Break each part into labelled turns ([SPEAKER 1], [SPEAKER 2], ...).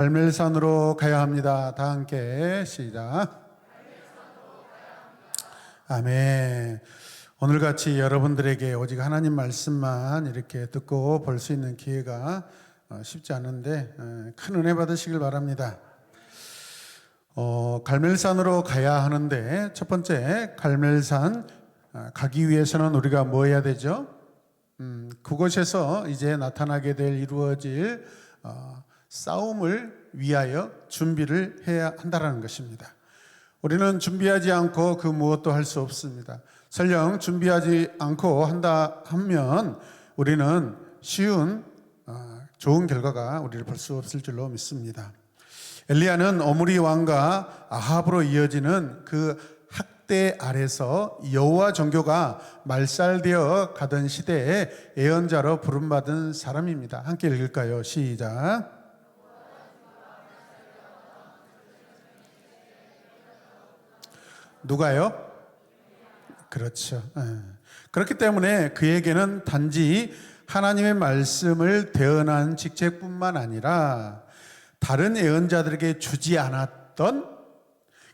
[SPEAKER 1] 갈멜산으로 가야 합니다. 다 함께 시작. 아멘. 오늘같이 여러분들에게 오직 하나님 말씀만 이렇게 듣고 볼 수 있는 기회가 쉽지 않은데 큰 은혜 받으시길 바랍니다. 갈멜산으로 가야 하는데 첫 번째 갈멜산 가기 위해서는 우리가 뭐 해야 되죠? 그곳에서 이제 나타나게 될 이루어질 싸움을 위하여 준비를 해야 한다는 것입니다. 우리는 준비하지 않고 그 무엇도 할 수 없습니다. 설령 준비하지 않고 한다 하면 우리는 쉬운 좋은 결과가 우리를 볼 수 없을 줄로 믿습니다. 엘리야는 오므리 왕과 아합으로 이어지는 그 학대 아래서 여호와 종교가 말살되어 가던 시대에 예언자로 부름받은 사람입니다. 함께 읽을까요? 시작. 누가요? 그렇죠. 그렇기 때문에 그에게는 단지 하나님의 말씀을 대언한 직책뿐만 아니라 다른 예언자들에게 주지 않았던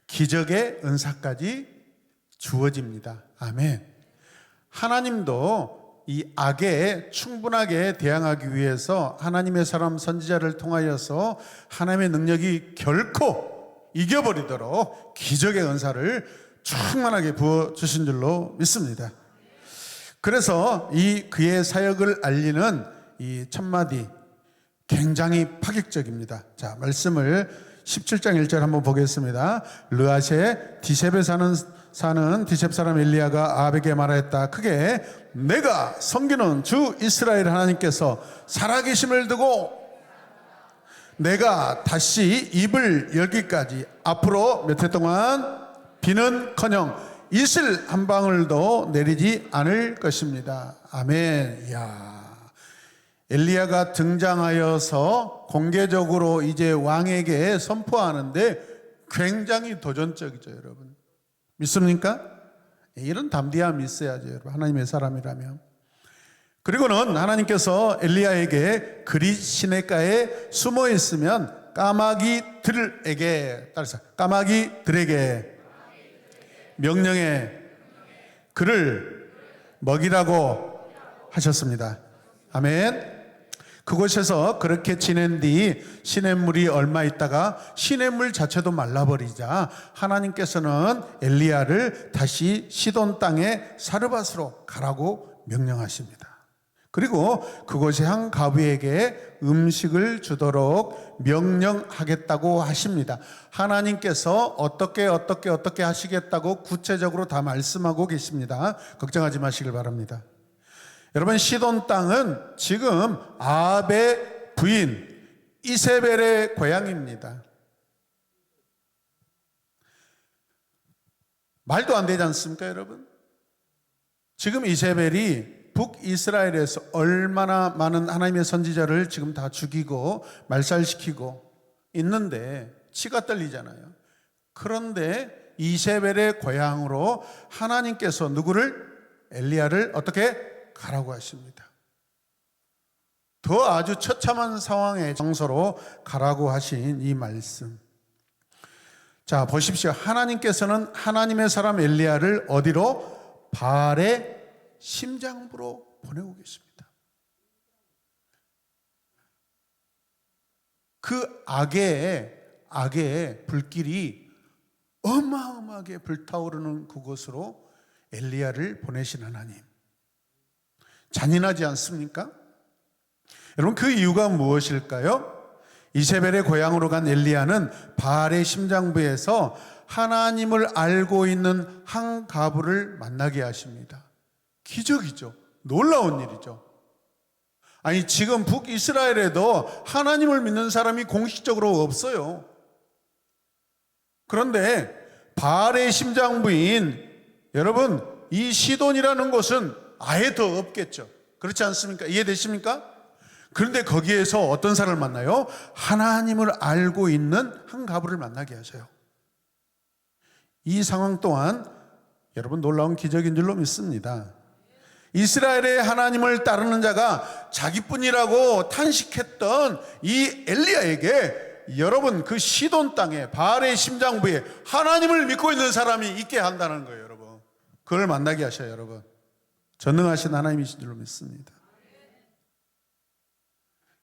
[SPEAKER 1] 기적의 은사까지 주어집니다. 아멘. 하나님도 이 악에 충분하게 대항하기 위해서 하나님의 사람 선지자를 통하여서 하나님의 능력이 결코 이겨버리도록 기적의 은사를 충만하게 부어주신 줄로 믿습니다. 그래서 이 그의 사역을 알리는 이 첫마디 굉장히 파격적입니다. 자, 말씀을 17장 1절 한번 보겠습니다. 르아세 디셉에 사는 디셉 사람 엘리야가 아합에게 말하였다. 크게 내가 섬기는 주 이스라엘 하나님께서 살아계심을 두고 내가 다시 입을 열기까지 앞으로 몇 해 동안 비는커녕 이슬 한 방울도 내리지 않을 것입니다. 아멘. 이야, 엘리야가 등장하여서 공개적으로 이제 왕에게 선포하는데 굉장히 도전적이죠, 여러분. 믿습니까? 이런 담대함이 있어야죠, 여러분. 하나님의 사람이라면. 그리고는 하나님께서 엘리야에게 그리 시냇가에 숨어 있으면 까마귀들에게 따라서 까마귀들에게 명령해 그를 먹이라고 하셨습니다. 아멘. 그곳에서 그렇게 지낸 뒤 시냇물이 얼마 있다가 시냇물 자체도 말라버리자 하나님께서는 엘리야를 다시 시돈 땅의 사르밧으로 가라고 명령하십니다. 그리고 그곳의 한 과부에게 음식을 주도록 명령하겠다고 하십니다. 하나님께서 어떻게 하시겠다고 구체적으로 다 말씀하고 계십니다. 걱정하지 마시길 바랍니다. 여러분, 시돈 땅은 지금 아합의 부인 이세벨의 고향입니다. 말도 안 되지 않습니까, 여러분? 지금 이세벨이 북이스라엘에서 얼마나 많은 하나님의 선지자를 지금 다 죽이고 말살시키고 있는데 치가 떨리잖아요. 그런데 이세벨의 고향으로 하나님께서 누구를? 엘리야를 어떻게? 가라고 하십니다. 더 아주 처참한 상황의 장소로 가라고 하신 이 말씀. 자, 보십시오. 하나님께서는 하나님의 사람 엘리야를 어디로? 바알의 심장부로 보내고 계십니다. 그 악의 불길이 어마어마하게 불타오르는 그곳으로 엘리야를 보내신 하나님. 잔인하지 않습니까? 여러분, 그 이유가 무엇일까요? 이세벨의 고향으로 간 엘리야는 바알의 심장부에서 하나님을 알고 있는 한 과부를 만나게 하십니다. 기적이죠. 놀라운 일이죠. 아니, 지금 북이스라엘에도 하나님을 믿는 사람이 공식적으로 없어요. 그런데 바알의 심장부인 여러분, 이 시돈이라는 곳은 아예 더 없겠죠. 그렇지 않습니까? 이해되십니까? 그런데 거기에서 어떤 사람을 만나요? 하나님을 알고 있는 한 과부를 만나게 하셔요. 이 상황 또한 여러분 놀라운 기적인 줄로 믿습니다. 이스라엘의 하나님을 따르는 자가 자기뿐이라고 탄식했던 이 엘리야에게 여러분 그 시돈 땅에 바알의 심장부에 하나님을 믿고 있는 사람이 있게 한다는 거예요. 여러분 그걸 만나게 하셔요. 여러분 전능하신 하나님이신 줄로 믿습니다.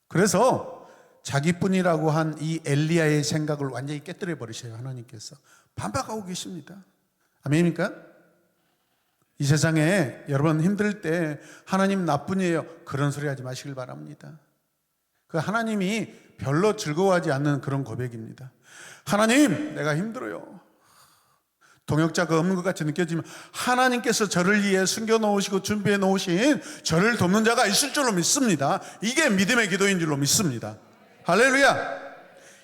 [SPEAKER 1] 그래서 자기뿐이라고 한 이 엘리야의 생각을 완전히 깨뜨려 버리셔요. 하나님께서 반박하고 계십니다. 아멘입니까? 이 세상에 여러분 힘들 때 하나님 나뿐이에요 그런 소리 하지 마시길 바랍니다. 그 하나님이 별로 즐거워하지 않는 그런 고백입니다. 하나님 내가 힘들어요. 동역자가 없는 것 같이 느껴지면 하나님께서 저를 위해 숨겨놓으시고 준비해 놓으신 저를 돕는 자가 있을 줄로 믿습니다. 이게 믿음의 기도인 줄로 믿습니다. 할렐루야.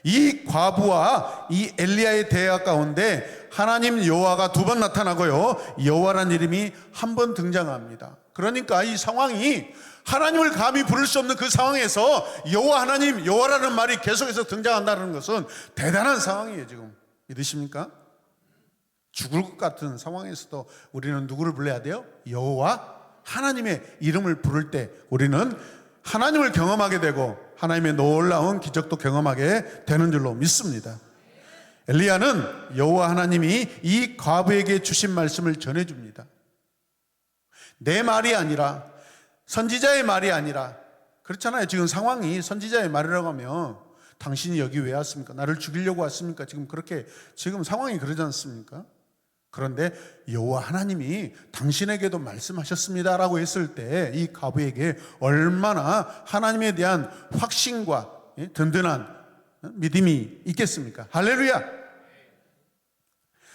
[SPEAKER 1] 이 과부와 이 엘리야의 대화 가운데 하나님 여호와가 2번 나타나고요 여호와라는 이름이 한 번 등장합니다. 그러니까 이 상황이 하나님을 감히 부를 수 없는 그 상황에서 여호와 하나님 여호와라는 말이 계속해서 등장한다는 것은 대단한 상황이에요. 지금 믿으십니까? 죽을 것 같은 상황에서도 우리는 누구를 불러야 돼요? 여호와 하나님의 이름을 부를 때 우리는 하나님을 경험하게 되고 하나님의 놀라운 기적도 경험하게 되는 줄로 믿습니다. 엘리야는 여호와 하나님이 이 과부에게 주신 말씀을 전해줍니다. 내 말이 아니라 선지자의 말이 아니라 그렇잖아요. 지금 상황이 선지자의 말이라고 하면 당신이 여기 왜 왔습니까? 나를 죽이려고 왔습니까? 지금 그렇게 지금 상황이 그러지 않습니까? 그런데 여호와 하나님이 당신에게도 말씀하셨습니다라고 했을 때 이 과부에게 얼마나 하나님에 대한 확신과 든든한 믿음이 있겠습니까? 할렐루야.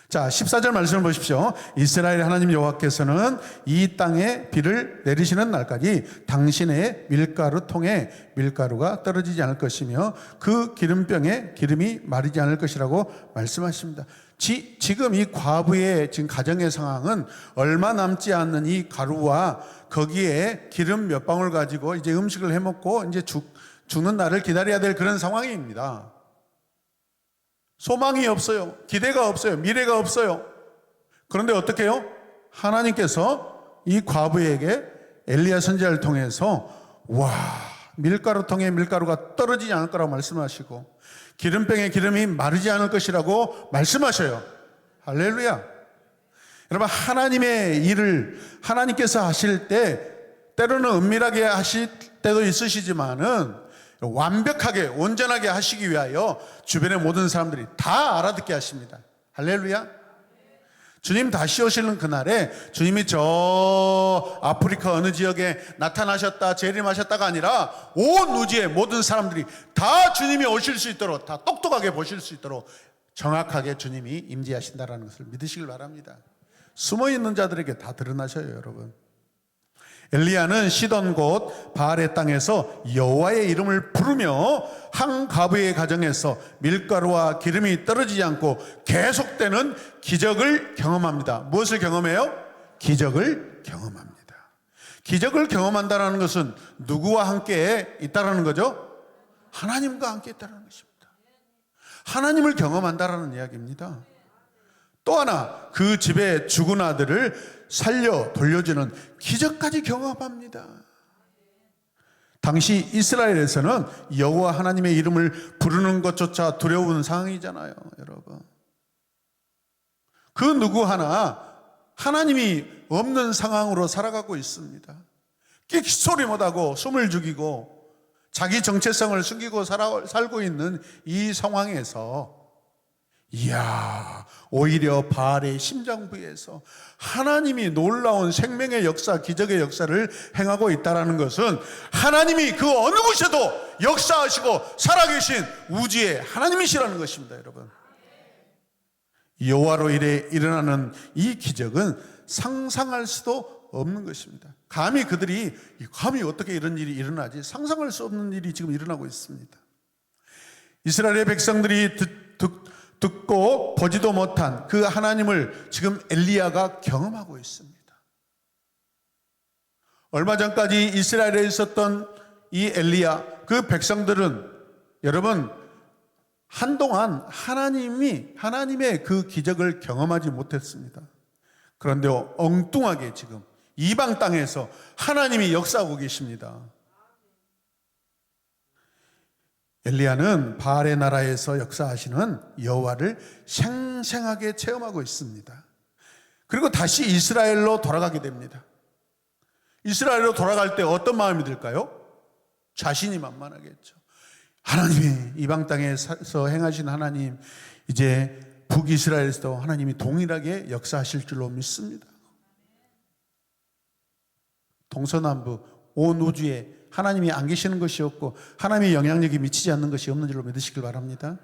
[SPEAKER 1] 자 14절 말씀을 보십시오. 이스라엘 하나님 여호와께서는 이 땅에 비를 내리시는 날까지 당신의 밀가루 통에 밀가루가 떨어지지 않을 것이며 그 기름병에 기름이 마르지 않을 것이라고 말씀하십니다. 지금 이 과부의 지금 가정의 상황은 얼마 남지 않는 이 가루와 거기에 기름 몇 방울 가지고 이제 음식을 해먹고 이제 죽는 날을 기다려야 될 그런 상황입니다. 소망이 없어요. 기대가 없어요. 미래가 없어요. 그런데 어떻게 해요? 하나님께서 이 과부에게 엘리야 선지자를 통해서 밀가루통에 밀가루가 떨어지지 않을 거라고 말씀하시고 기름병에 기름이 마르지 않을 것이라고 말씀하셔요. 할렐루야. 여러분 하나님의 일을 하나님께서 하실 때 때로는 은밀하게 하실 때도 있으시지만은 완벽하게 온전하게 하시기 위하여 주변의 모든 사람들이 다 알아듣게 하십니다. 할렐루야. 주님 다시 오시는 그날에 주님이 저 아프리카 어느 지역에 나타나셨다 재림하셨다가 아니라 온 우주의 모든 사람들이 다 주님이 오실 수 있도록 다 똑똑하게 보실 수 있도록 정확하게 주님이 임재하신다는 것을 믿으시길 바랍니다. 숨어있는 자들에게 다 드러나셔요. 여러분 엘리야는 시돈 곳 바알의 땅에서 여호와의 이름을 부르며 한 과부의 가정에서 밀가루와 기름이 떨어지지 않고 계속되는 기적을 경험합니다. 무엇을 경험해요? 기적을 경험합니다. 기적을 경험한다는 것은 누구와 함께 있다는 거죠? 하나님과 함께 있다는 것입니다. 하나님을 경험한다는 이야기입니다. 또 하나 그 집에 죽은 아들을 살려 돌려주는 기적까지 경험합니다. 당시 이스라엘에서는 여호와 하나님의 이름을 부르는 것조차 두려운 상황이잖아요. 여러분 그 누구 하나 하나님이 없는 상황으로 살아가고 있습니다. 끽소리 못하고 숨을 죽이고 자기 정체성을 숨기고 살고 있는 이 상황에서 오히려 바알의 심장부에서 하나님이 놀라운 생명의 역사, 기적의 역사를 행하고 있다는 것은 하나님이 그 어느 곳에도 역사하시고 살아계신 우주의 하나님이시라는 것입니다. 여러분 여호와로 일어나는 이 기적은 상상할 수도 없는 것입니다. 감히 어떻게 이런 일이 일어나지? 상상할 수 없는 일이 지금 일어나고 있습니다. 이스라엘의 백성들이 듣고 보지도 못한 그 하나님을 지금 엘리야가 경험하고 있습니다. 얼마 전까지 이스라엘에 있었던 이 엘리야, 그 백성들은 여러분 한동안 하나님의 그 기적을 경험하지 못했습니다. 그런데 엉뚱하게 지금 이방 땅에서 하나님이 역사하고 계십니다. 엘리야는 바알의 나라에서 역사하시는 여호와를 생생하게 체험하고 있습니다. 그리고 다시 이스라엘로 돌아가게 됩니다. 이스라엘로 돌아갈 때 어떤 마음이 들까요? 자신이 만만하겠죠. 하나님이 이방 땅에서 행하신 하나님, 이제 북이스라엘에서도 하나님이 동일하게 역사하실 줄로 믿습니다. 동서남북 온 우주에 하나님이 안 계시는 것이 없고 하나님의 영향력이 미치지 않는 것이 없는 줄로 믿으시길 바랍니다.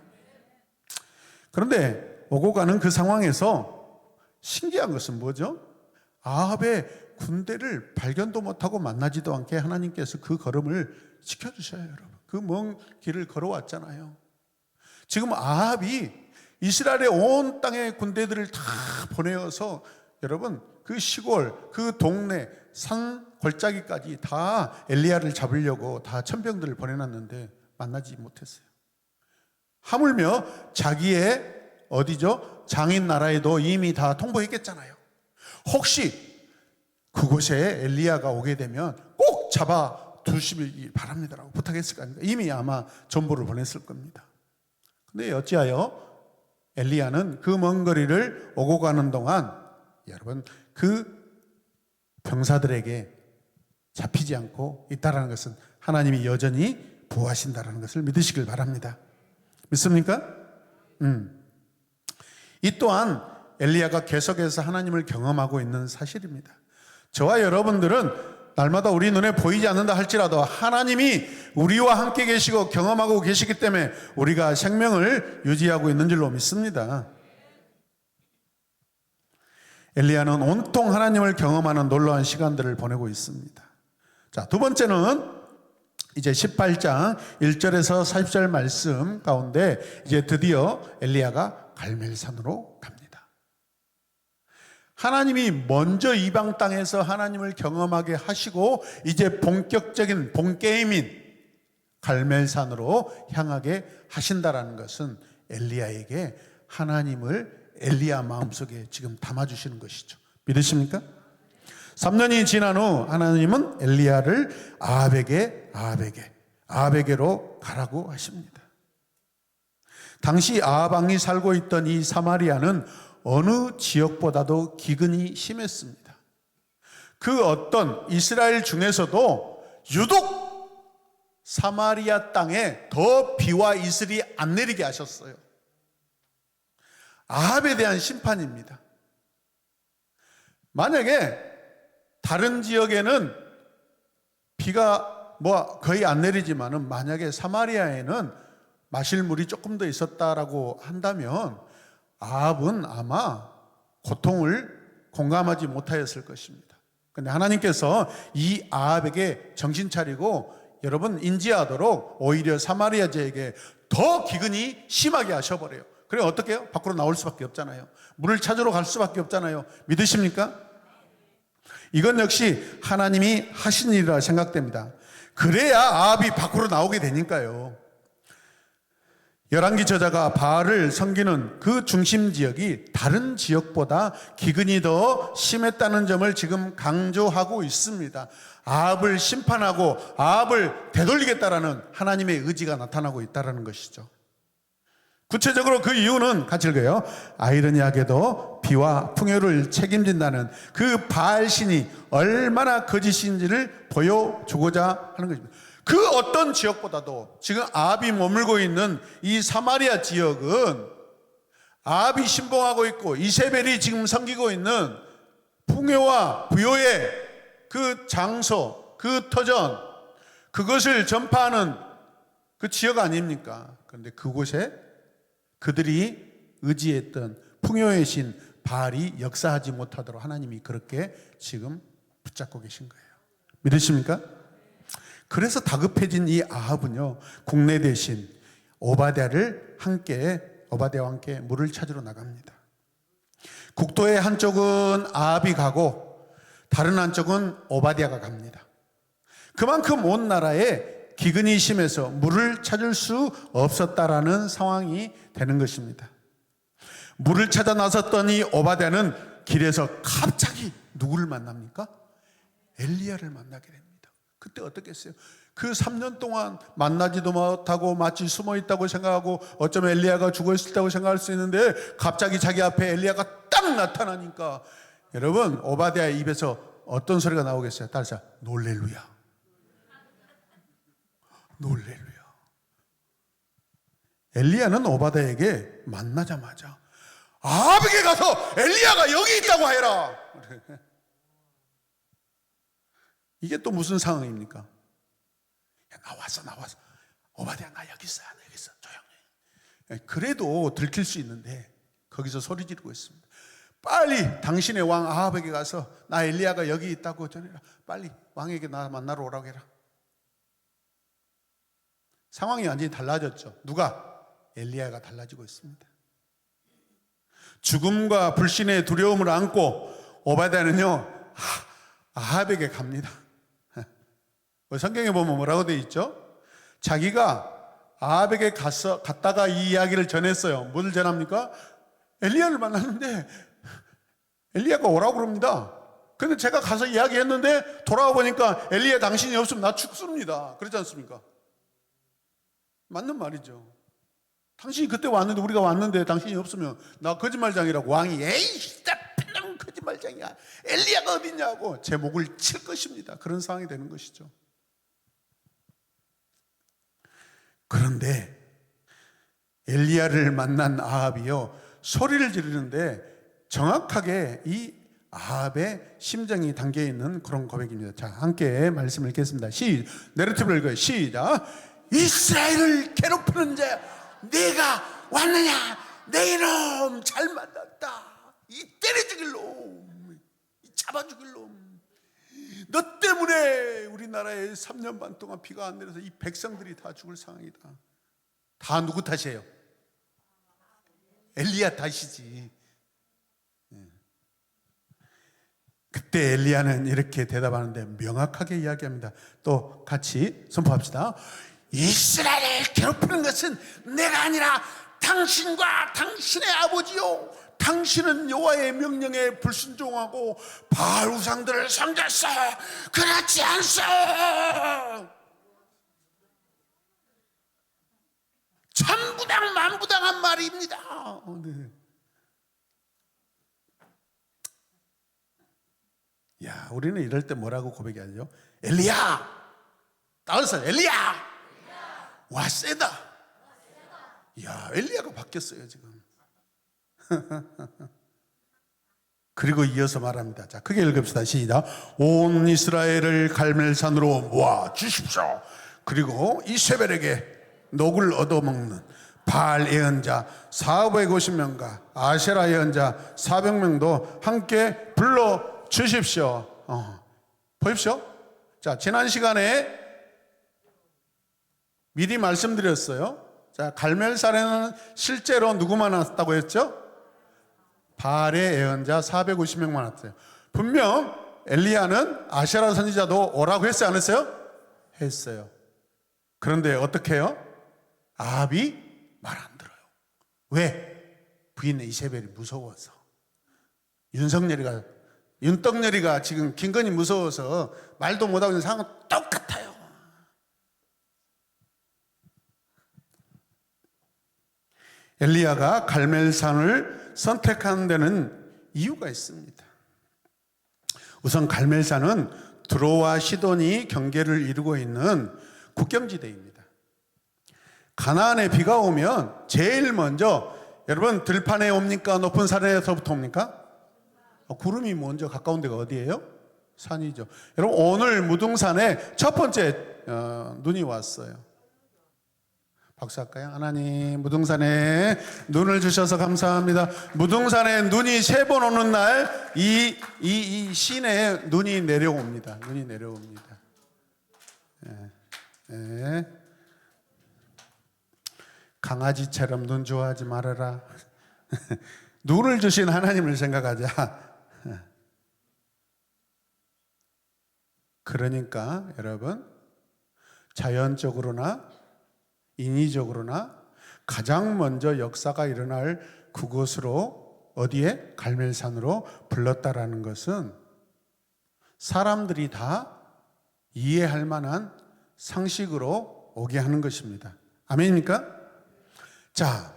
[SPEAKER 1] 그런데 오고 가는 그 상황에서 신기한 것은 뭐죠? 아합의 군대를 발견도 못하고 만나지도 않게 하나님께서 그 걸음을 지켜주셔요, 여러분. 그 먼 길을 걸어왔잖아요. 지금 아합이 이스라엘의 온 땅의 군대들을 다 보내어서 여러분 그 시골, 그 동네, 산 골짜기까지 다 엘리야를 잡으려고 다 천병들을 보내놨는데 만나지 못했어요. 하물며 자기의 어디죠? 장인 나라에도 이미 다 통보했겠잖아요. 혹시 그곳에 엘리야가 오게 되면 꼭 잡아 두시길 바랍니다라고 부탁했을 거 아닙니까? 이미 아마 전보를 보냈을 겁니다. 근데 어찌하여 엘리야는 그 먼 거리를 오고 가는 동안 여러분 그 병사들에게 잡히지 않고 있다는 것은 하나님이 여전히 보호하신다는 것을 믿으시길 바랍니다. 믿습니까? 이 또한 엘리야가 계속해서 하나님을 경험하고 있는 사실입니다. 저와 여러분들은 날마다 우리 눈에 보이지 않는다 할지라도 하나님이 우리와 함께 계시고 경험하고 계시기 때문에 우리가 생명을 유지하고 있는 줄로 믿습니다. 엘리야는 온통 하나님을 경험하는 놀라운 시간들을 보내고 있습니다. 자, 두 번째는 이제 18장 1절에서 40절 말씀 가운데 이제 드디어 엘리야가 갈멜산으로 갑니다. 하나님이 먼저 이방 땅에서 하나님을 경험하게 하시고 이제 본격적인 본게임인 갈멜산으로 향하게 하신다라는 것은 엘리야에게 하나님을 엘리야 마음속에 지금 담아주시는 것이죠. 믿으십니까? 3년이 지난 후 하나님은 엘리야를 아합에게로 가라고 하십니다. 당시 아합 왕이 살고 있던 이 사마리아는 어느 지역보다도 기근이 심했습니다. 그 어떤 이스라엘 중에서도 유독 사마리아 땅에 더 비와 이슬이 안 내리게 하셨어요. 아합에 대한 심판입니다. 만약에 다른 지역에는 비가 거의 안 내리지만은 만약에 사마리아에는 마실 물이 조금 더 있었다라고 한다면 아합은 아마 고통을 공감하지 못하였을 것입니다. 그런데 하나님께서 이 아합에게 정신 차리고 여러분 인지하도록 오히려 사마리아 지역에 더 기근이 심하게 하셔버려요. 그래 어떻게 해요? 밖으로 나올 수밖에 없잖아요. 물을 찾으러 갈 수밖에 없잖아요. 믿으십니까? 이건 역시 하나님이 하신 일이라 생각됩니다. 그래야 아합이 밖으로 나오게 되니까요. 열왕기 저자가 바알을 섬기는 그 중심 지역이 다른 지역보다 기근이 더 심했다는 점을 지금 강조하고 있습니다. 아합을 심판하고 아합을 되돌리겠다라는 하나님의 의지가 나타나고 있다는 것이죠. 구체적으로 그 이유는 같이 읽어요. 아이러니하게도 비와 풍요를 책임진다는 그 바알 신이 얼마나 거짓인지를 보여주고자 하는 것입니다. 그 어떤 지역보다도 지금 아합이 머물고 있는 이 사마리아 지역은 아합이 신봉하고 있고 이세벨이 지금 섬기고 있는 풍요와 부요의 그 장소, 그 터전, 그것을 전파하는 그 지역 아닙니까? 그런데 그곳에 그들이 의지했던 풍요의 신 바알이 역사하지 못하도록 하나님이 그렇게 지금 붙잡고 계신 거예요. 믿으십니까? 그래서 다급해진 이 아합은요, 국내 대신 오바댜와 함께 물을 찾으러 나갑니다. 국도의 한쪽은 아합이 가고 다른 한쪽은 오바댜가 갑니다. 그만큼 온 나라에 기근이 심해서 물을 찾을 수 없었다라는 상황이 되는 것입니다. 물을 찾아 나섰던 이 오바댜는 길에서 갑자기 누구를 만납니까? 엘리야를 만나게 됩니다. 그때 어떻겠어요? 그 3년 동안 만나지도 못하고 마치 숨어 있다고 생각하고 어쩌면 엘리야가 죽어 있었다고 생각할 수 있는데 갑자기 자기 앞에 엘리야가 딱 나타나니까 여러분 오바댜의 입에서 어떤 소리가 나오겠어요? 따라서 놀렐루야. 놀렐루야. 엘리야는 오바댜에게 만나자마자 아합에게 가서 엘리야가 여기 있다고 해라. 이게 또 무슨 상황입니까? 야, 나왔어. 오바댜 나 여기 있어 조용히. 그래도 들킬 수 있는데 거기서 소리 지르고 있습니다. 빨리 당신의 왕 아합에게 가서 나 엘리야가 여기 있다고 전해라. 빨리 왕에게 나 만나러 오라고 해라. 상황이 완전히 달라졌죠. 누가? 엘리야가 달라지고 있습니다. 죽음과 불신의 두려움을 안고 오바댜는요 아합에게 갑니다. 성경에 보면 뭐라고 되어 있죠? 자기가 아합에게 갔다가 이 이야기를 전했어요. 뭘 전합니까? 엘리야를 만났는데 엘리야가 오라고 그럽니다. 근데 제가 가서 이야기했는데 돌아와 보니까 엘리야 당신이 없으면 나 죽습니다. 그렇지 않습니까? 맞는 말이죠. 당신이 그때 왔는데 우리가 왔는데 당신이 없으면 나 거짓말장이라고 왕이 에이 나쁜 거짓말장이야. 엘리야가 어딨냐고 제 목을 칠 것입니다. 그런 상황이 되는 것이죠. 그런데 엘리야를 만난 아합이요 소리를 지르는데 정확하게 이 아합의 심정이 담겨있는 그런 고백입니다. 자, 함께 말씀 읽겠습니다. 내러티브를 읽어요. 시작. 이스라엘을 괴롭히는 자 내가 왔느냐? 내 이놈 잘 만났다. 이 때려 죽일 놈, 이 잡아 죽일 놈. 너 때문에 우리나라에 3년 반 동안 비가 안 내려서 이 백성들이 다 죽을 상황이다. 다 누구 탓이에요? 엘리야 탓이지. 그때 엘리야는 이렇게 대답하는데 명확하게 이야기합니다. 또 같이 선포합시다. 이스라엘을 괴롭히는 것은 내가 아니라 당신과 당신의 아버지요 당신은 여호와의 명령에 불순종하고 바알 우상들을 섬겼어. 그렇지 않소. 천부당 만부당한 말입니다. 네. 야, 우리는 이럴 때 뭐라고 고백하죠? 엘리야, 따라서 엘리야, 와 세다. 야, 엘리야가 바뀌었어요 지금. 그리고 이어서 말합니다. 자, 크게 읽읍시다. 시작. 온 이스라엘을 갈멜산으로 모아 주십시오. 그리고 이세벨에게 녹을 얻어먹는 바알 예언자 450명과 아세라 예언자 400명도 함께 불러 주십시오. 보십시오. 자, 지난 시간에 미리 말씀드렸어요. 자, 갈멜산에는 실제로 누구만 왔다고 했죠? 바알의 예언자 450명만 왔어요. 분명 엘리야는 아세라 선지자도 오라고 했어요, 안 했어요? 했어요. 그런데 어떻게 해요? 아합이 말 안 들어요. 왜? 부인 이세벨이 무서워서. 윤떡열이가 지금 김건희 무서워서 말도 못하고 있는 상황은 똑같아요. 엘리야가 갈멜산을 선택하는 데는 이유가 있습니다. 우선 갈멜산은 드로와 시돈이 경계를 이루고 있는 국경지대입니다. 가나안에 비가 오면 제일 먼저 여러분 들판에 옵니까? 높은 산에서부터 옵니까? 구름이 먼저 가까운 데가 어디예요? 산이죠. 여러분 오늘 무등산에 첫 번째 눈이 왔어요. 박수할까요? 하나님 무등산에 눈을 주셔서 감사합니다. 무등산에 눈이 3번 오는 날 이 시내에 눈이 내려옵니다. 눈이 내려옵니다. 강아지처럼 눈 좋아하지 말아라. 눈을 주신 하나님을 생각하자. 그러니까 여러분 자연적으로나 인위적으로나 가장 먼저 역사가 일어날 그곳으로 어디에? 갈멜산으로 불렀다라는 것은 사람들이 다 이해할 만한 상식으로 오게 하는 것입니다. 아멘입니까? 자,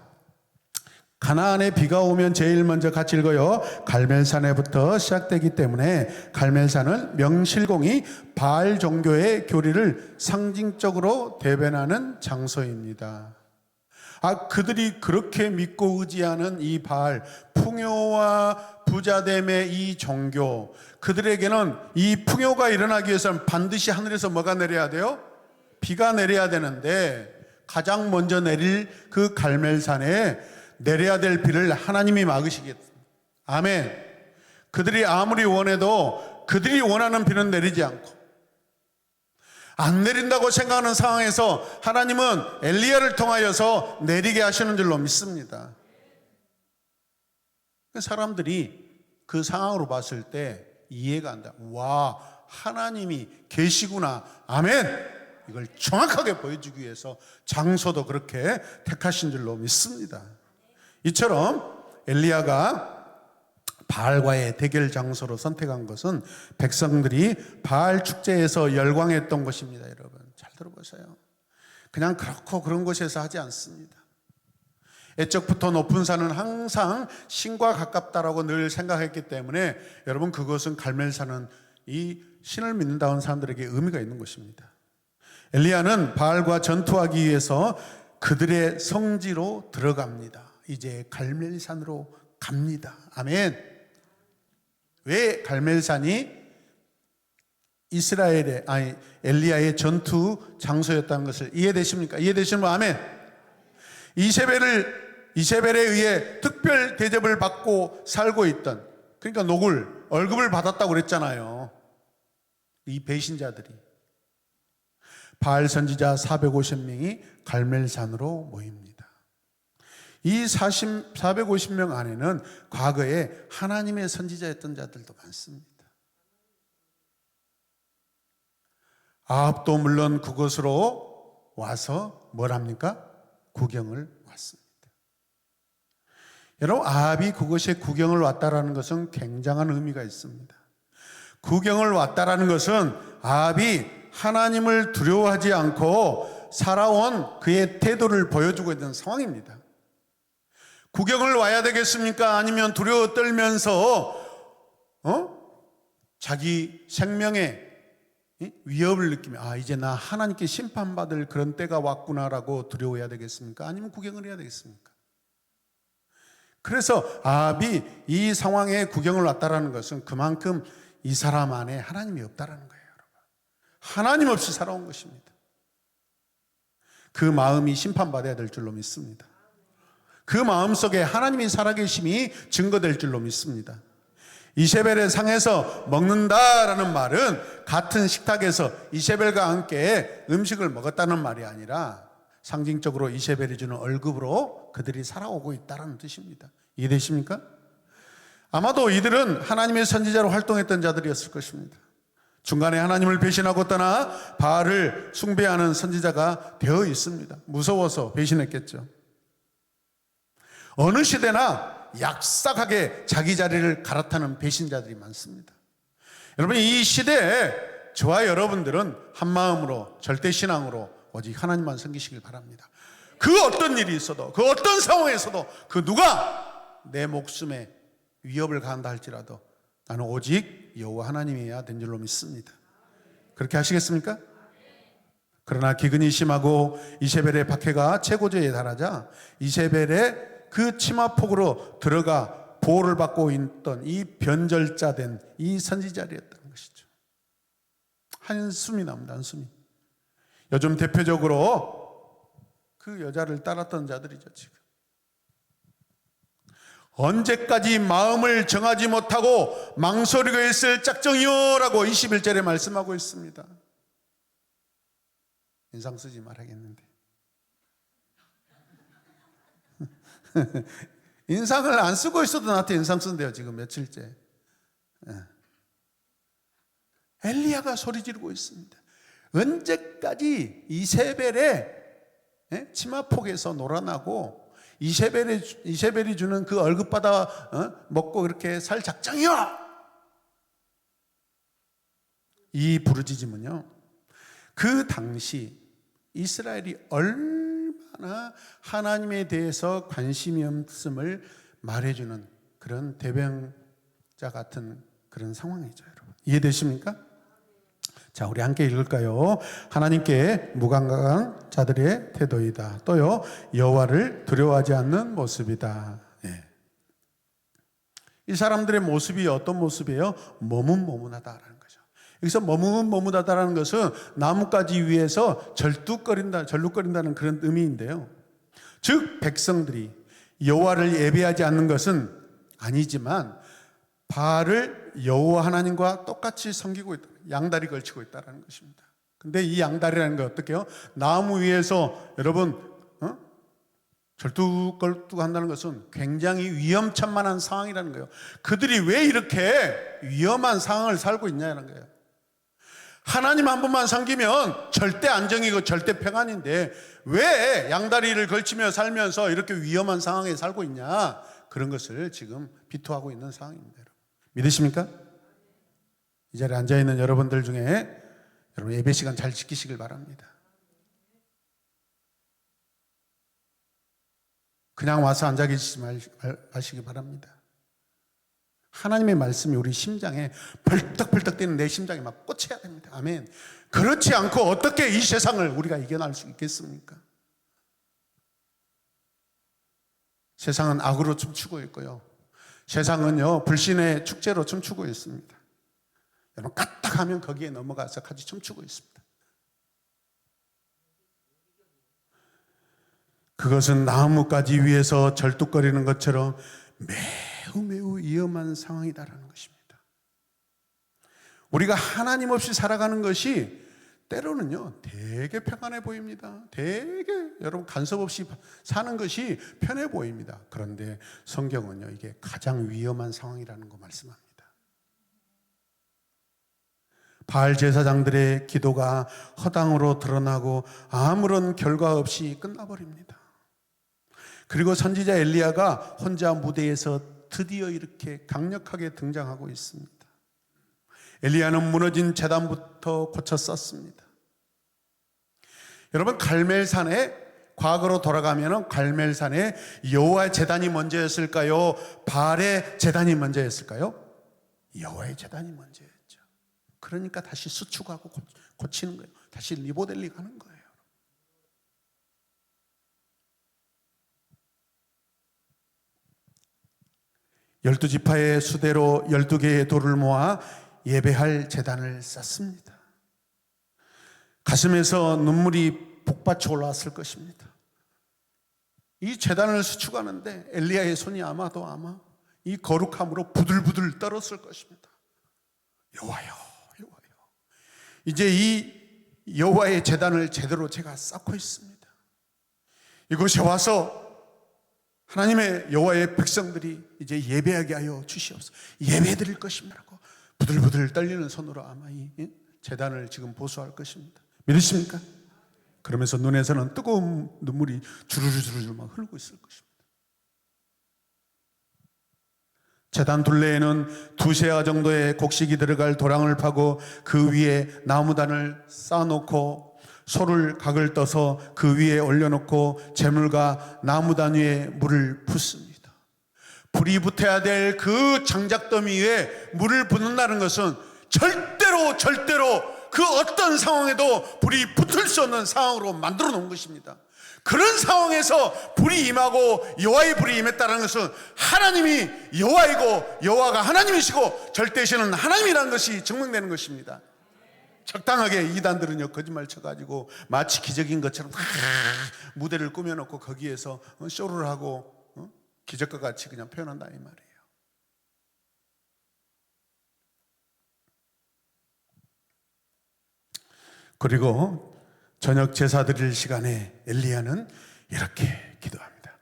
[SPEAKER 1] 가나안에 비가 오면 제일 먼저 같이 읽어요. 갈멜산에부터 시작되기 때문에 갈멜산은 명실공히 바알 종교의 교리를 상징적으로 대변하는 장소입니다. 그들이 그렇게 믿고 의지하는 이 바알, 풍요와 부자됨의 이 종교, 그들에게는 이 풍요가 일어나기 위해서는 반드시 하늘에서 뭐가 내려야 돼요? 비가 내려야 되는데 가장 먼저 내릴 그 갈멜산에 내려야 될 비를 하나님이 막으시겠습니다. 아멘. 그들이 아무리 원해도 그들이 원하는 비는 내리지 않고 안 내린다고 생각하는 상황에서 하나님은 엘리야를 통하여서 내리게 하시는 줄로 믿습니다. 사람들이 그 상황으로 봤을 때 이해가 안 돼. 와, 하나님이 계시구나. 아멘. 이걸 정확하게 보여주기 위해서 장소도 그렇게 택하신 줄로 믿습니다. 이처럼 엘리야가 바알과의 대결 장소로 선택한 것은 백성들이 바알 축제에서 열광했던 것입니다. 여러분 잘 들어보세요. 그냥 그렇고 그런 곳에서 하지 않습니다. 애적부터 높은 산은 항상 신과 가깝다라고 늘 생각했기 때문에 여러분 그것은 갈멜산은 이 신을 믿는다는 사람들에게 의미가 있는 것입니다. 엘리야는 바알과 전투하기 위해서 그들의 성지로 들어갑니다. 이제 갈멜산으로 갑니다. 아멘. 왜 갈멜산이 엘리야의 전투 장소였다는 것을 이해되십니까? 이해되시면 아멘. 이세벨에 의해 특별 대접을 받고 살고 있던, 그러니까 월급을 받았다고 그랬잖아요. 이 배신자들이 바알 선지자 450명이 갈멜산으로 모입니다. 이 450명 안에는 과거에 하나님의 선지자였던 자들도 많습니다. 아합도 물론 그곳으로 와서 뭘 합니까? 구경을 왔습니다. 여러분, 아합이 그곳에 구경을 왔다라는 것은 굉장한 의미가 있습니다. 구경을 왔다라는 것은 아합이 하나님을 두려워하지 않고 살아온 그의 태도를 보여주고 있는 상황입니다. 구경을 와야 되겠습니까? 아니면 두려워 떨면서 자기 생명에 위협을 느끼며 이제 나 하나님께 심판받을 그런 때가 왔구나라고 두려워해야 되겠습니까? 아니면 구경을 해야 되겠습니까? 그래서 아합이 이 상황에 구경을 왔다라는 것은 그만큼 이 사람 안에 하나님이 없다라는 거예요. 여러분. 하나님 없이 살아온 것입니다. 그 마음이 심판받아야 될 줄로 믿습니다. 그 마음속에 하나님이 살아계심이 증거될 줄로 믿습니다. 이세벨의 상에서 먹는다라는 말은 같은 식탁에서 이세벨과 함께 음식을 먹었다는 말이 아니라 상징적으로 이세벨이 주는 월급으로 그들이 살아오고 있다는 뜻입니다. 이해되십니까? 아마도 이들은 하나님의 선지자로 활동했던 자들이었을 것입니다. 중간에 하나님을 배신하고 떠나 바알을 숭배하는 선지자가 되어 있습니다. 무서워서 배신했겠죠. 어느 시대나 약삭하게 자기 자리를 갈아타는 배신자들이 많습니다. 여러분, 이 시대에 저와 여러분들은 한마음으로 절대신앙으로 오직 하나님만 섬기시길 바랍니다. 그 어떤 일이 있어도, 그 어떤 상황에서도, 그 누가 내 목숨에 위협을 가한다 할지라도 나는 오직 여호와 하나님이어야 된 줄로 믿습니다. 그렇게 하시겠습니까? 그러나 기근이 심하고 이세벨의 박해가 최고조에 달하자 이세벨의 그 치마폭으로 들어가 보호를 받고 있던 이 변절자된 이 선지자리였던 것이죠. 한숨이 납니다. 한숨이. 요즘 대표적으로 그 여자를 따랐던 자들이죠. 지금 언제까지 마음을 정하지 못하고 망설이고 있을 짝정이요 라고 21절에 말씀하고 있습니다. 인상 쓰지 말아야겠는데 인상을 안 쓰고 있어도 나한테 인상 쓴대요. 지금 며칠째. 엘리야가 소리 지르고 있습니다. 언제까지 이세벨의 치마폭에서 놀아나고 이세벨이 주는 그 월급 받아 먹고 그렇게 살 작정이야. 이 부르짖음은요, 그 당시 이스라엘이 얼마나 하나님에 대해서 관심이 없음을 말해주는 그런 대변자 같은 그런 상황이죠, 여러분. 이해되십니까? 자, 우리 함께 읽을까요? 하나님께 무감각한 자들의 태도이다. 또요, 여호와를 두려워하지 않는 모습이다. 예. 이 사람들의 모습이 어떤 모습이에요? 머뭇머뭇하다라는 거죠. 여기서 머뭇머뭇하다라는 것은 나뭇가지 위에서 절룩거린다는 그런 의미인데요. 즉 백성들이 여호와를 예배하지 않는 것은 아니지만 바알을 여호와 하나님과 똑같이 섬기고 있다. 양다리 걸치고 있다는 것입니다. 근데 이 양다리라는 게 어떻게 해요? 나무 위에서 여러분 절뚝걸뚝한다는 것은 굉장히 위험천만한 상황이라는 거예요. 그들이 왜 이렇게 위험한 상황을 살고 있냐는 거예요. 하나님 한 분만 섬기면 절대 안정이고 절대 평안인데 왜 양다리를 걸치며 살면서 이렇게 위험한 상황에 살고 있냐, 그런 것을 지금 비토하고 있는 상황입니다. 여러분. 믿으십니까? 이 자리에 앉아있는 여러분들 중에 여러분 예배 시간 잘 지키시길 바랍니다. 그냥 와서 앉아 계시지 마시기 바랍니다. 하나님의 말씀이 우리 심장에 벌떡벌떡 뛰는 내 심장에 막 꽂혀야 됩니다. 아멘. 그렇지 않고 어떻게 이 세상을 우리가 이겨낼 수 있겠습니까? 세상은 악으로 춤추고 있고요, 세상은요 불신의 축제로 춤추고 있습니다. 여러분 까딱하면 거기에 넘어가서 같이 춤추고 있습니다. 그것은 나뭇가지 위에서 절뚝거리는 것처럼 매우 위험한 상황이다라는 것입니다. 우리가 하나님 없이 살아가는 것이 때로는요 되게 평안해 보입니다. 되게 여러분 간섭 없이 사는 것이 편해 보입니다. 그런데 성경은요 이게 가장 위험한 상황이라는 거 말씀합니다. 바알 제사장들의 기도가 허당으로 드러나고 아무런 결과 없이 끝나버립니다. 그리고 선지자 엘리야가 혼자 무대에서 드디어 이렇게 강력하게 등장하고 있습니다. 엘리야는 무너진 제단부터 고쳐 썼습니다. 여러분 갈멜산에 과거로 돌아가면 갈멜산에 여호와의 제단이 먼저였을까요? 바알의 제단이 먼저였을까요? 여호와의 제단이 먼저였죠. 그러니까 다시 수축하고 고치는 거예요. 다시 리모델링 하는 거예요. 열두 지파의 수대로 12개의 돌을 모아 예배할 제단을 쌓습니다. 가슴에서 눈물이 북받쳐 올라왔을 것입니다. 이 제단을 수축하는데 엘리야의 손이 아마 이 거룩함으로 부들부들 떨었을 것입니다. 여호와여, 여호와여, 이제 이 여호와의 제단을 제대로 제가 쌓고 있습니다. 이곳에 와서 하나님의 여호와의 백성들이 이제 예배하게 하여 주시옵소서. 예배 드릴 것입니다라고 부들부들 떨리는 손으로 아마 이 제단을 지금 보수할 것입니다. 믿으십니까? 그러면서 눈에서는 뜨거운 눈물이 주르르 막 흐르고 있을 것입니다. 제단 둘레에는 2세아 정도의 곡식이 들어갈 도랑을 파고 그 위에 나무단을 쌓아놓고 소를 각을 떠서 그 위에 올려놓고 제물과 나무단 위에 물을 붓습니다. 불이 붙어야 될 그 장작더미 위에 물을 붓는다는 것은 절대로 그 어떤 상황에도 불이 붙을 수 없는 상황으로 만들어 놓은 것입니다. 그런 상황에서 불이 임하고 여호와의 불이 임했다는 것은 하나님이 여호와이고 여호와가 하나님이시고 절대시는 하나님이라는 것이 증명되는 것입니다. 적당하게 이단들은요 거짓말 쳐가지고 마치 기적인 것처럼 무대를 꾸며놓고 거기에서 쇼를 하고 기적과 같이 그냥 표현한다 이 말이에요. 그리고 저녁 제사 드릴 시간에 엘리야는 이렇게 기도합니다.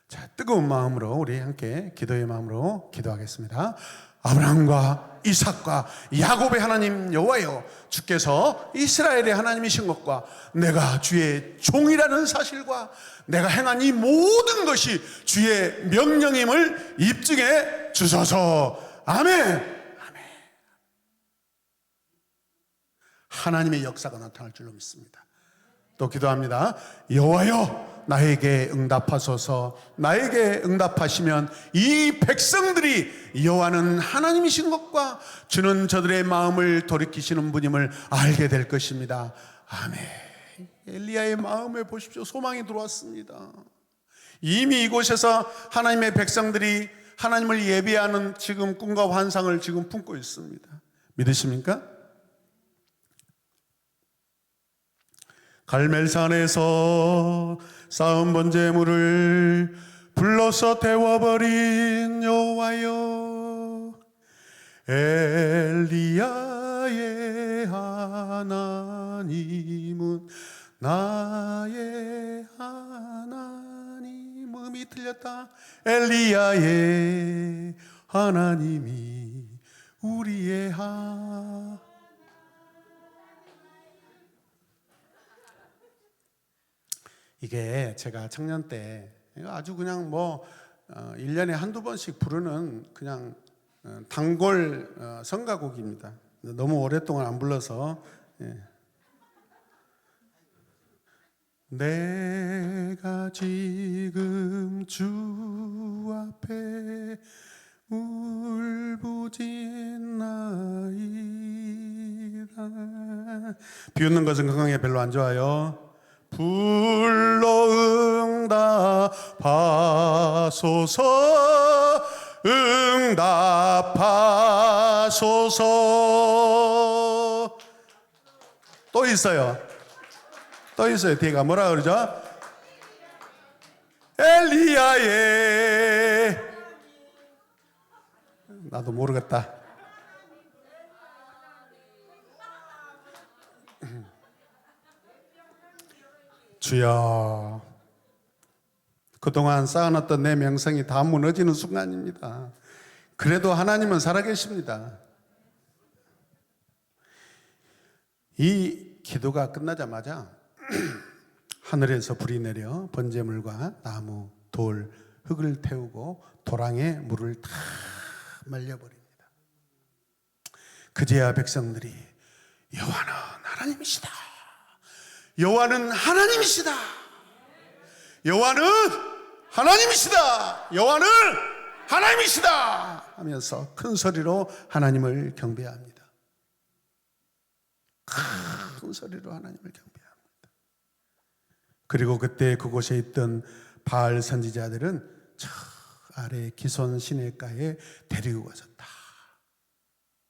[SPEAKER 1] 자, 뜨거운 마음으로 우리 함께 기도의 마음으로 기도하겠습니다. 아브라함과 이삭과 야곱의 하나님 여호와여, 주께서 이스라엘의 하나님이신 것과 내가 주의 종이라는 사실과 내가 행한 이 모든 것이 주의 명령임을 입증해 주소서. 아멘. 하나님의 역사가 나타날 줄로 믿습니다. 또 기도합니다. 여호와여 나에게 응답하소서. 나에게 응답하시면 이 백성들이 여호와는 하나님이신 것과 주는 저들의 마음을 돌이키시는 분임을 알게 될 것입니다. 아멘. 엘리야의 마음에 보십시오. 소망이 들어왔습니다. 이미 이곳에서 하나님의 백성들이 하나님을 예배하는 지금 꿈과 환상을 지금 품고 있습니다. 믿으십니까? 갈멜산에서 쌓은 번제물을 불러서 태워버린 여호와여, 엘리야의 하나님은 나의 하나님. 음이 틀렸다. 엘리야의 하나님이 우리의 이게 제가 청년 때 아주 그냥 1년에 한두 번씩 부르는 그냥 단골 성가곡입니다. 너무 오랫동안 안 불러서. 내가 지금 주 앞에 울부짖나이다. 비웃는 것은 건강에 별로 안 좋아요. 불러 응답하소서, 응답하소서. 또 있어요. 뒤가 뭐라 그러죠? 엘리야의, 나도 모르겠다. 주여, 그동안 쌓아놨던 내 명성이 다 무너지는 순간입니다. 그래도 하나님은 살아계십니다. 이 기도가 끝나자마자 하늘에서 불이 내려 번제물과 나무, 돌, 흙을 태우고 도랑에 물을 다 말려버립니다. 그제야 백성들이 여호와는 하나님이시다, 여호와는 하나님이시다, 여호와는 하나님이시다, 여호와는 하나님이시다 하면서 큰 소리로 하나님을 경배합니다. 큰 소리로 하나님을 경배합니다. 그리고 그때 그곳에 있던 바알 선지자들은 저 아래 기손 시냇가에 데리고 가서 다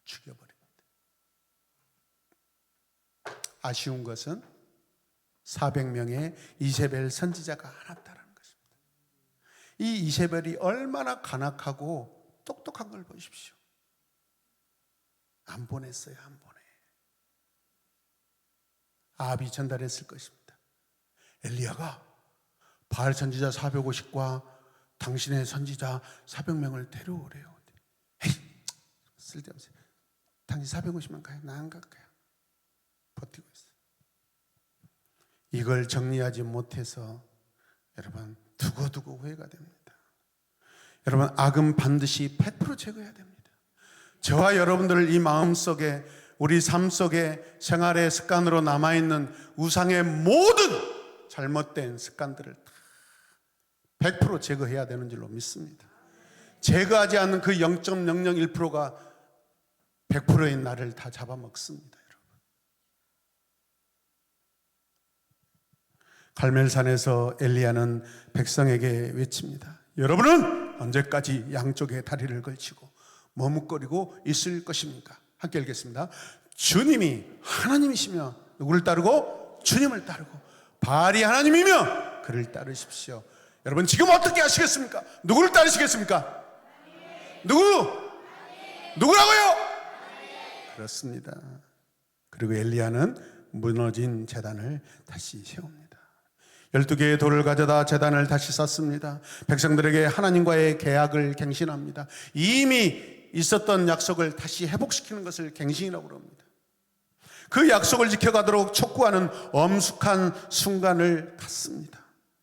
[SPEAKER 1] 죽여버립니다. 아쉬운 것은 400명의 이세벨 선지자가 안 왔다는 것입니다. 이 이세벨이 얼마나 간악하고 똑똑한 걸 보십시오. 안 보냈어요. 안 보내. 아합이 전달했을 것입니다. 엘리야가 바알 선지자 450과 당신의 선지자 400명을 데려오래요. 에이, 쓸데없어요. 당신 450명 가요. 나 안 갈 거야. 버티고 있어요. 이걸 정리하지 못해서 여러분 두고두고 후회가 됩니다. 여러분 악은 반드시 100% 제거해야 됩니다. 저와 여러분들 이 마음속에, 우리 삶 속에 생활의 습관으로 남아있는 우상의 모든 잘못된 습관들을 다 100% 제거해야 되는 줄로 믿습니다. 제거하지 않는 그 0.001%가 100%인 나를 다 잡아먹습니다. 여러분, 갈멜산에서 엘리야는 백성에게 외칩니다. 여러분은 언제까지 양쪽에 다리를 걸치고 머뭇거리고 있을 것입니까? 함께 읽겠습니다. 주님이 하나님이시며 누구를 따르고? 주님을 따르고, 바알이 하나님이며 그를 따르십시오. 여러분 지금 어떻게 하시겠습니까? 누구를 따르시겠습니까? 누구라고요? 그렇습니다. 그리고 엘리야는 무너진 제단을 다시 세웁니다. 12개의 돌을 가져다 제단을 다시 쌓습니다. 백성들에게 하나님과의 계약을 갱신합니다. 이미 있었던 약속을 다시 회복시키는 것을 갱신이라고 합니다. 그 약속을 지켜가도록 촉구하는 엄숙한 순간을 갖습니다.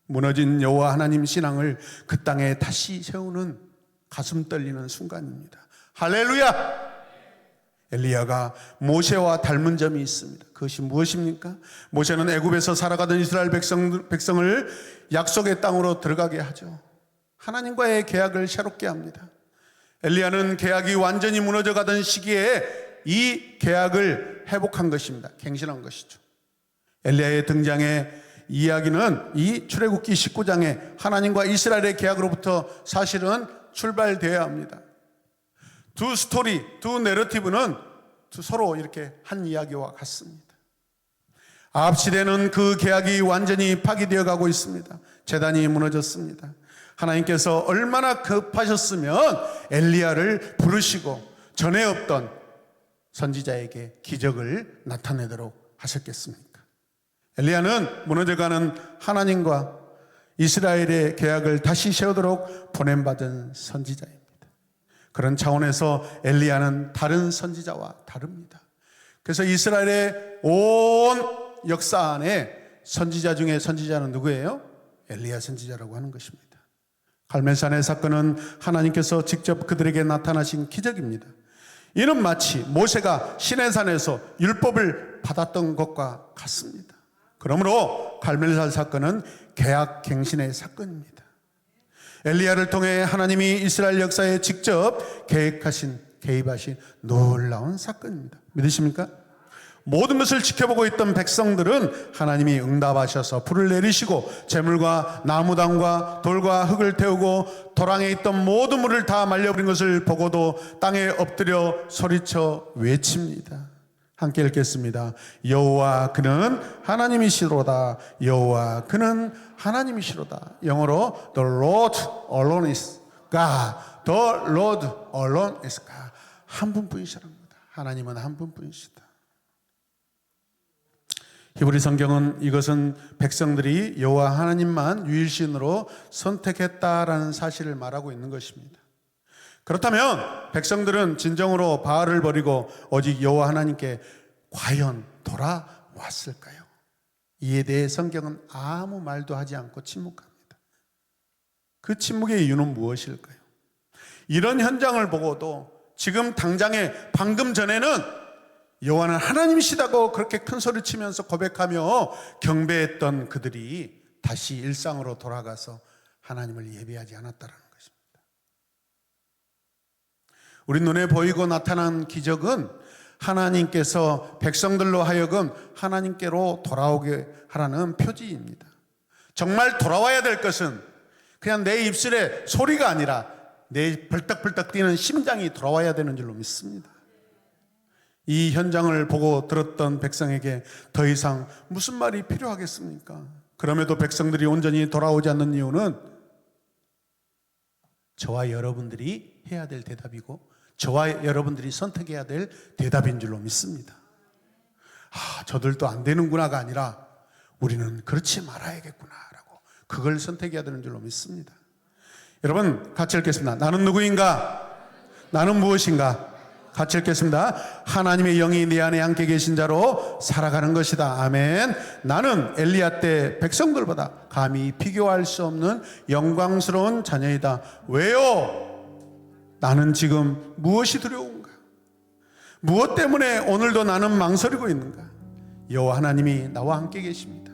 [SPEAKER 1] 무너진 여호와 하나님 신앙을 그 땅에 다시 세우는 가슴 떨리는 순간입니다. 할렐루야! 엘리야가 모세와 닮은 점이 있습니다. 그것이 무엇입니까? 모세는 애굽에서 살아가던 이스라엘 백성을 약속의 땅으로 들어가게 하죠. 하나님과의 계약을 새롭게 합니다. 엘리야는 계약이 완전히 무너져가던 시기에 이 계약을 회복한 것입니다. 갱신한 것이죠. 엘리야의 등장의 이야기는 이 출애굽기 19장에 하나님과 이스라엘의 계약으로부터 사실은 출발되어야 합니다. 두 스토리, 두 내러티브는 서로 이렇게 한 이야기와 같습니다. 아합 시대는 그 계약이 완전히 파기되어 가고 있습니다. 제단이 무너졌습니다. 하나님께서 얼마나 급하셨으면 엘리야를 부르시고 전에 없던 선지자에게 기적을 나타내도록 하셨겠습니까? 엘리야는 무너져가는 하나님과 이스라엘의 계약을 다시 세우도록 보냄받은 선지자입니다. 그런 차원에서 엘리야는 다른 선지자와 다릅니다. 그래서 이스라엘의 온 역사 안에 선지자 중에 선지자는 누구예요? 엘리야 선지자라고 하는 것입니다. 갈멜산의 사건은 하나님께서 직접 그들에게 나타나신 기적입니다. 이는 마치 모세가 시내산에서 율법을 받았던 것과 같습니다. 그러므로 갈멜산 사건은 계약 갱신의 사건입니다. 엘리야를 통해 하나님이 이스라엘 역사에 직접 개입하신 놀라운 사건입니다. 믿으십니까? 모든 것을 지켜보고 있던 백성들은 하나님이 응답하셔서 불을 내리시고 재물과 나무당과 돌과 흙을 태우고 도랑에 있던 모든 물을 다 말려버린 것을 보고도 땅에 엎드려 소리쳐 외칩니다. 함께 읽겠습니다. 여호와 그는 하나님이시로다. 여호와 그는 하나님이시로다. 영어로 The Lord alone is God. The Lord alone is God. 한 분뿐이시랍니다. 하나님은 한 분뿐이시다. 히브리 성경은 이것은 백성들이 여호와 하나님만 유일신으로 선택했다라는 사실을 말하고 있는 것입니다. 그렇다면 백성들은 진정으로 바알을 버리고 오직 여호와 하나님께 과연 돌아왔을까요? 이에 대해 성경은 아무 말도 하지 않고 침묵합니다. 그 침묵의 이유는 무엇일까요? 이런 현장을 보고도 지금 당장에 방금 전에는 여호와는 하나님이시다고 그렇게 큰 소리 치면서 고백하며 경배했던 그들이 다시 일상으로 돌아가서 하나님을 예배하지 않았다는 것입니다. 우리 눈에 보이고 나타난 기적은 하나님께서 백성들로 하여금 하나님께로 돌아오게 하라는 표지입니다. 정말 돌아와야 될 것은 그냥 내 입술에 소리가 아니라 내 벌떡벌떡 뛰는 심장이 돌아와야 되는 줄로 믿습니다. 이 현장을 보고 들었던 백성에게 더 이상 무슨 말이 필요하겠습니까? 그럼에도 백성들이 온전히 돌아오지 않는 이유는 저와 여러분들이 해야 될 대답이고 저와 여러분들이 선택해야 될 대답인 줄로 믿습니다. 저들도 안 되는구나가 아니라 우리는 그렇지 말아야겠구나라고 그걸 선택해야 되는 줄로 믿습니다. 여러분 같이 읽겠습니다. 나는 누구인가? 나는 무엇인가? 같이 읽겠습니다. 하나님의 영이 내 안에 함께 계신 자로 살아가는 것이다. 아멘. 나는 엘리야 때 백성들보다 감히 비교할 수 없는 영광스러운 자녀이다. 왜요? 나는 지금 무엇이 두려운가? 무엇 때문에 오늘도 나는 망설이고 있는가? 여호와 하나님이 나와 함께 계십니다.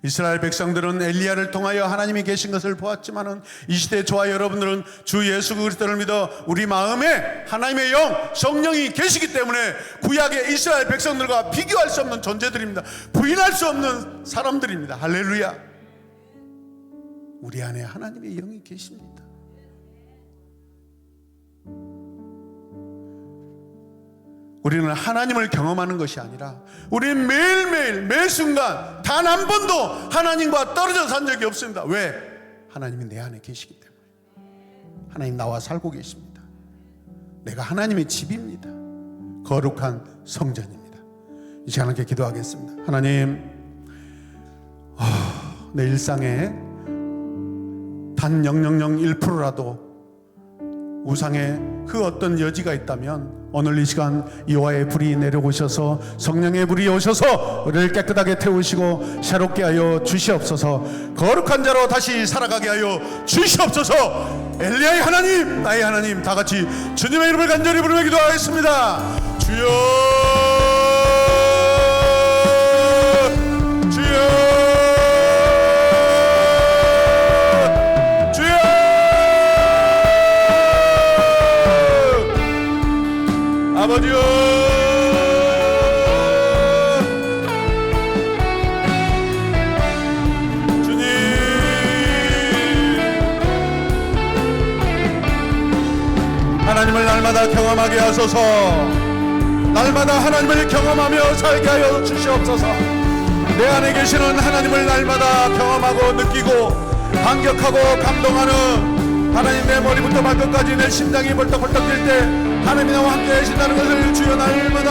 [SPEAKER 1] 이스라엘 백성들은 엘리야를 통하여 하나님이 계신 것을 보았지만은 이 시대 저와 여러분들은 주 예수 그리스도를 믿어 우리 마음에 하나님의 영 성령이 계시기 때문에 구약의 이스라엘 백성들과 비교할 수 없는 존재들입니다. 부인할 수 없는 사람들입니다. 할렐루야. 우리 안에 하나님의 영이 계십니다. 우리는 하나님을 경험하는 것이 아니라 우리는 매일매일 매순간 단 한 번도 하나님과 떨어져 산 적이 없습니다. 왜? 하나님이 내 안에 계시기 때문에. 하나님 나와 살고 계십니다. 내가 하나님의 집입니다. 거룩한 성전입니다. 이 시간 함께 기도하겠습니다. 하나님, 내 일상에 단 0.001%라도 우상의 그 어떤 여지가 있다면 오늘 이 시간 여호와의 불이 내려오셔서 성령의 불이 오셔서 우리를 깨끗하게 태우시고 새롭게 하여 주시옵소서. 거룩한 자로 다시 살아가게 하여 주시옵소서. 엘리야의 하나님, 나의 하나님, 다 같이 주님의 이름을 간절히 부르며 기도하겠습니다. 주여, 주여, 아버지여, 주님, 하나님을 날마다 경험하게 하소서. 날마다 하나님을 경험하며 살게 하여 주시옵소서. 내 안에 계시는 하나님을 날마다 경험하고 느끼고 감격하고 감동하는 하나님, 내 머리부터 발끝까지 내 심장이 벌떡벌떡 뛸 때 하나님이 나와 함께 계신다는 것을 주여 날마다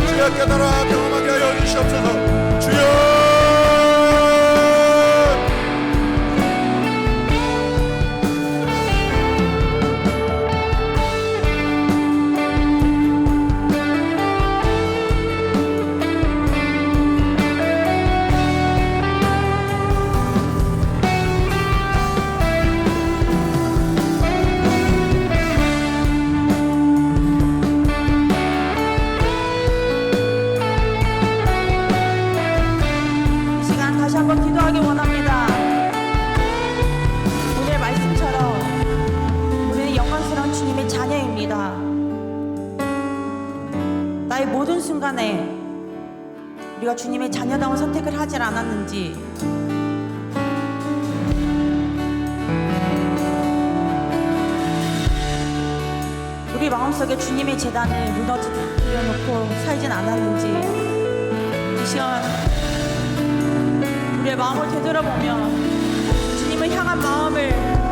[SPEAKER 1] 주여 깨달아 경험하게 하여 주시옵소서. 주여,
[SPEAKER 2] 나의 모든 순간에 우리가 주님의 자녀다운 선택을 하질 않았는지, 우리 마음속에 주님의 재단을 무너뜨려 놓고 살진 않았는지, 이 시간 우리의 마음을 되돌아보며 주님을 향한 마음을